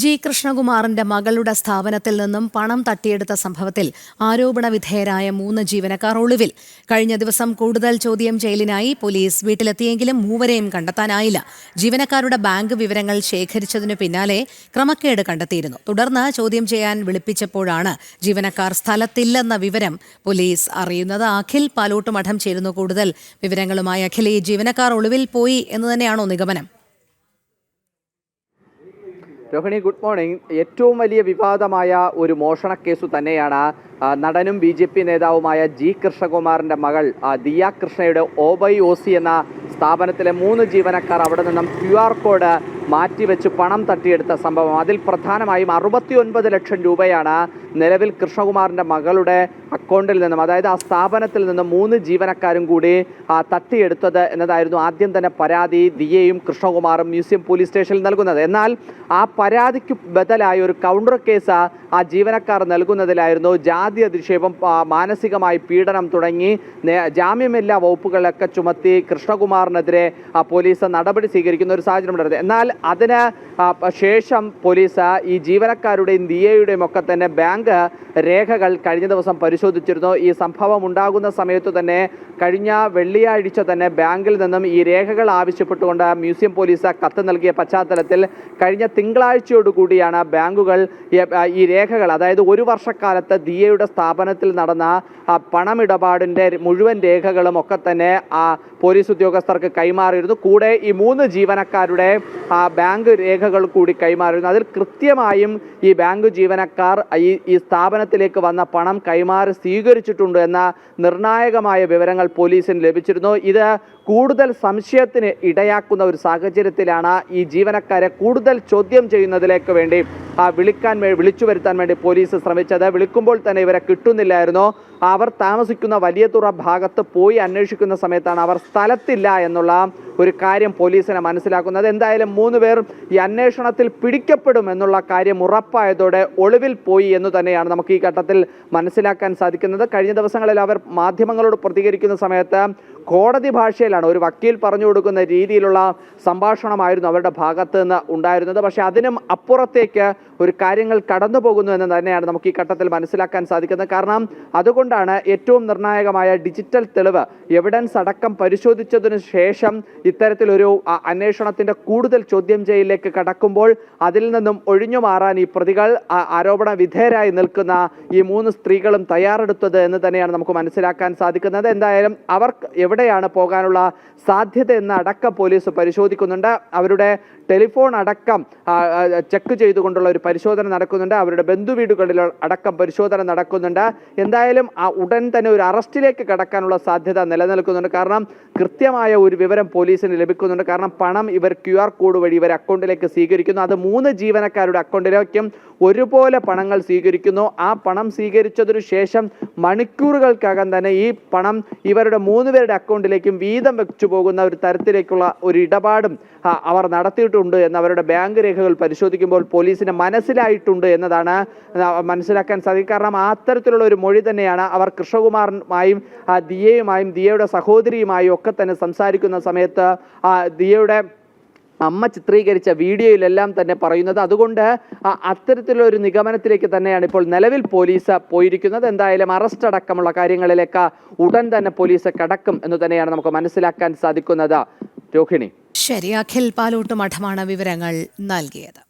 G കൃഷ്ണകുമാറിന്റെ മകളുടെ സ്ഥാപനത്തിൽ നിന്നും പണം തട്ടിയെടുത്ത സംഭവത്തിൽ ആരോപണ വിധേയരായ 3 ജീവനക്കാർ ഒളിവിൽ. കഴിഞ്ഞ ദിവസം കൂടുതൽ ചോദ്യം ചെയ്യലിനായി പോലീസ് വീട്ടിലെത്തിയെങ്കിലും മൂവരെയും കണ്ടെത്താനായില്ല. ജീവനക്കാരുടെ ബാങ്ക് വിവരങ്ങൾ ശേഖരിച്ചതിനു പിന്നാലെ ക്രമക്കേട് കണ്ടെത്തിയിരുന്നു. തുടർന്ന് ചോദ്യം ചെയ്യാൻ വിളിപ്പിച്ചപ്പോഴാണ് ജീവനക്കാർ സ്ഥലത്തില്ലെന്ന വിവരം പോലീസ് അറിയുന്നത്. അഖിൽ പാലോട്ടുമഠം ചേരുന്നു കൂടുതൽ വിവരങ്ങളുമായി. അഖിൽ, ഈ ജീവനക്കാർ ഒളിവിൽ പോയി എന്ന് തന്നെയാണോ നിഗമനം? Rohini, good morning. ഏറ്റവും വലിയ വിവാദമായ ഒരു മോഷണ കേസ് തന്നെയാണ് നടനും BJP നേതാവുമായ ജി കൃഷ്ണകുമാറിന്റെ മകൾ ദിയ കൃഷ്ണയുടെ OBI എന്ന സ്ഥാപനത്തിലെ 3 ജീവനക്കാർ അവിടെ നിന്നും QR കോഡ് മാറ്റിവെച്ച് പണം തട്ടിയെടുത്ത സംഭവം. അതിൽ പ്രധാനമായും 69 ലക്ഷം രൂപയാണ് നിലവിൽ കൃഷ്ണകുമാറിന്റെ മകളുടെ അക്കൗണ്ടിൽ നിന്നും, അതായത് ആ സ്ഥാപനത്തിൽ നിന്നും 3 ജീവനക്കാരും കൂടി തട്ടിയെടുത്തത് എന്നതായിരുന്നു ആദ്യം തന്നെ പരാതി ദിയയും കൃഷ്ണകുമാറും മ്യൂസിയം പോലീസ് സ്റ്റേഷനിൽ നൽകുന്നത്. എന്നാൽ ആ പരാതിക്ക് ബദലായി ഒരു കൗണ്ടർ കേസ് ആ ജീവനക്കാർ നൽകുന്നതിലായിരുന്നു. ജാതി അധിക്ഷേപം, മാനസികമായി പീഡനം തുടങ്ങി ജാമ്യമില്ലാ വകുപ്പുകളൊക്കെ ചുമത്തി കൃഷ്ണകുമാറിനെതിരെ പോലീസ് നടപടി സ്വീകരിക്കുന്ന ഒരു സാഹചര്യം ഉണ്ടായിരുന്നു. എന്നാൽ അതിന് ശേഷം പോലീസ് ഈ ജീവനക്കാരുടെയും ദിയയുടെയും ഒക്കെ തന്നെ ബാങ്ക് രേഖകൾ കഴിഞ്ഞ ദിവസം പരിശോധിച്ചിരുന്നു. ഈ സംഭവം ഉണ്ടാകുന്ന സമയത്ത് തന്നെ കഴിഞ്ഞ വെള്ളിയാഴ്ച തന്നെ ബാങ്കിൽ നിന്നും ഈ രേഖകൾ ആവശ്യപ്പെട്ടുകൊണ്ട് മ്യൂസിയം പോലീസ് കത്ത് നൽകിയ പശ്ചാത്തലത്തിൽ കഴിഞ്ഞ തിങ്കളാഴ്ചയോടുകൂടിയാണ് ബാങ്കുകൾ ഈ രേഖകൾ, അതായത് 1 വർഷക്കാലത്ത് ദിയയുടെ സ്ഥാപനത്തിൽ നടന്ന പണമിടപാടിൻ്റെ മുഴുവൻ രേഖകളും ഒക്കെ തന്നെ പോലീസ് ഉദ്യോഗസ്ഥർക്ക് കൈമാറിയിരുന്നു. കൂടെ ഈ 3 ജീവനക്കാരുടെ ബാങ്ക് രേഖകൾ കൂടി കൈമാറിയിരുന്നു. അതിൽ കൃത്യമായും ഈ ബാങ്ക് ജീവനക്കാർ ഈ സ്ഥാപനത്തിലേക്ക് വന്ന പണം കൈമാറി സ്വീകരിച്ചിട്ടുണ്ട് എന്ന നിർണായകമായ വിവരങ്ങൾ പോലീസിന് ലഭിച്ചിരുന്നു. ഇത് കൂടുതൽ സംശയത്തിന് ഇടയാക്കുന്ന ഒരു സാഹചര്യത്തിലാണ് ഈ ജീവനക്കാരെ കൂടുതൽ ചോദ്യം ചെയ്യുന്നതിലേക്ക് വേണ്ടി വിളിച്ചു വരുത്താൻ വേണ്ടി പോലീസ് ശ്രമിച്ചത്. വിളിക്കുമ്പോൾ തന്നെ ഇവരെ കിട്ടുന്നില്ലായിരുന്നു. അവർ താമസിക്കുന്ന വലിയതുറ ഭാഗത്ത് പോയി അന്വേഷിക്കുന്ന സമയത്താണ് അവർ സ്ഥലത്തില്ല എന്നുള്ള ഒരു കാര്യം പോലീസിനെ മനസ്സിലാക്കുന്നത്. എന്തായാലും 3 പേർ ഈ അന്വേഷണത്തിൽ പിടിക്കപ്പെടും എന്നുള്ള കാര്യം ഉറപ്പായതോടെ ഒളിവിൽ പോയി എന്ന് തന്നെയാണ് നമുക്ക് ഈ ഘട്ടത്തിൽ മനസ്സിലാക്കാൻ സാധിക്കുന്നത്. കഴിഞ്ഞ ദിവസങ്ങളിൽ അവർ മാധ്യമങ്ങളോട് പ്രതികരിക്കുന്ന സമയത്ത് കോടതി ഭാഷയിലാണ്, ഒരു വക്കീൽ പറഞ്ഞു കൊടുക്കുന്ന രീതിയിലുള്ള സംഭാഷണമായിരുന്നു അവരുടെ ഭാഗത്ത് നിന്ന് ഉണ്ടായിരുന്നത്. പക്ഷേ അതിനും അപ്പുറത്തേക്ക് ഒരു കാര്യങ്ങൾ കടന്നു പോകുന്നു എന്ന് തന്നെയാണ് നമുക്ക് ഈ ഘട്ടത്തിൽ മനസ്സിലാക്കാൻ സാധിക്കുന്നത്. കാരണം അതുകൊണ്ടാണ് ഏറ്റവും നിർണായകമായ ഡിജിറ്റൽ തെളിവ് എവിഡൻസ് അടക്കം പരിശോധിച്ചതിന് ശേഷം ഇത്തരത്തിലൊരു അന്വേഷണത്തിൻ്റെ കൂടുതൽ ചോദ്യം ചെയ്യലിലേക്ക് കടക്കുമ്പോൾ അതിൽ നിന്നും ഒഴിഞ്ഞു മാറാൻ ഈ പ്രതികൾ, ആരോപണ വിധേയരായി നിൽക്കുന്ന ഈ 3 സ്ത്രീകളും തയ്യാറെടുത്തത് എന്ന് തന്നെയാണ് നമുക്ക് മനസ്സിലാക്കാൻ സാധിക്കുന്നത്. എന്തായാലും അവർ എവിടെയാണ് പോകാനുള്ള സാധ്യത എന്ന് അടക്കം പോലീസ് പരിശോധിക്കുന്നുണ്ട്. അവരുടെ ടെലിഫോൺ അടക്കം ചെക്ക് ചെയ്തുകൊണ്ടുള്ള ഒരു പരിശോധന നടക്കുന്നുണ്ട്. അവരുടെ ബന്ധുവീടുകളിൽ അടക്കം പരിശോധന നടക്കുന്നുണ്ട്. എന്തായാലും ഉടൻ തന്നെ ഒരു അറസ്റ്റിലേക്ക് കടക്കാനുള്ള സാധ്യത നിലനിൽക്കുന്നുണ്ട്. കാരണം കൃത്യമായ ഒരു വിവരം പോലീസിന് ലഭിക്കുന്നുണ്ട്. കാരണം പണം ഇവർ QR കോഡ് വഴി ഇവർ അക്കൗണ്ടിലേക്ക് സ്വീകരിക്കുന്നു. അത് 3 ജീവനക്കാരുടെ അക്കൗണ്ടിലേക്കും ഒരുപോലെ പണങ്ങൾ സ്വീകരിക്കുന്നു. ആ പണം സ്വീകരിച്ചതിനു ശേഷം മണിക്കൂറുകൾക്കകം തന്നെ ഈ പണം ഇവരുടെ 3 പേരുടെ അക്കൗണ്ടിലേക്കും വീതം വെച്ചു പോകുന്ന ഒരു തരത്തിലേക്കുള്ള ഒരു ഇടപാടും അവർ നടത്തിയിട്ടുണ്ട് എന്ന് അവരുടെ ബാങ്ക് രേഖകൾ പരിശോധിക്കുമ്പോൾ പോലീസിന് മനസ്സിലായിട്ടുണ്ട് എന്നതാണ് മനസ്സിലാക്കാൻ സാധിക്കും. കാരണം അത്തരത്തിലുള്ള ഒരു മൊഴി തന്നെയാണ് അവർ കൃഷ്ണകുമാറുമായും ദിയയുമായും ദിയയുടെ സഹോദരിയുമായും ഒക്കെ തന്നെ സംസാരിക്കുന്ന സമയത്ത് ദിയയുടെ അമ്മ ചിത്രീകരിച്ച വീഡിയോയിലെല്ലാം തന്നെ പറയുന്നത്. അതുകൊണ്ട് അത്തരത്തിലുള്ള ഒരു നിഗമനത്തിലേക്ക് തന്നെയാണ് ഇപ്പോൾ നിലവിൽ പോലീസ് പോയിരിക്കുന്നത്. എന്തായാലും അറസ്റ്റ് അടക്കമുള്ള കാര്യങ്ങളിലേക്ക് ഉടൻ തന്നെ പോലീസ് കടക്കും എന്ന് തന്നെയാണ് നമുക്ക് മനസ്സിലാക്കാൻ സാധിക്കുന്നത്. രോഹിണി, ശരി. അഖിൽ പാലോട്ടുമഠമാണ് വിവരങ്ങൾ നൽകിയത്.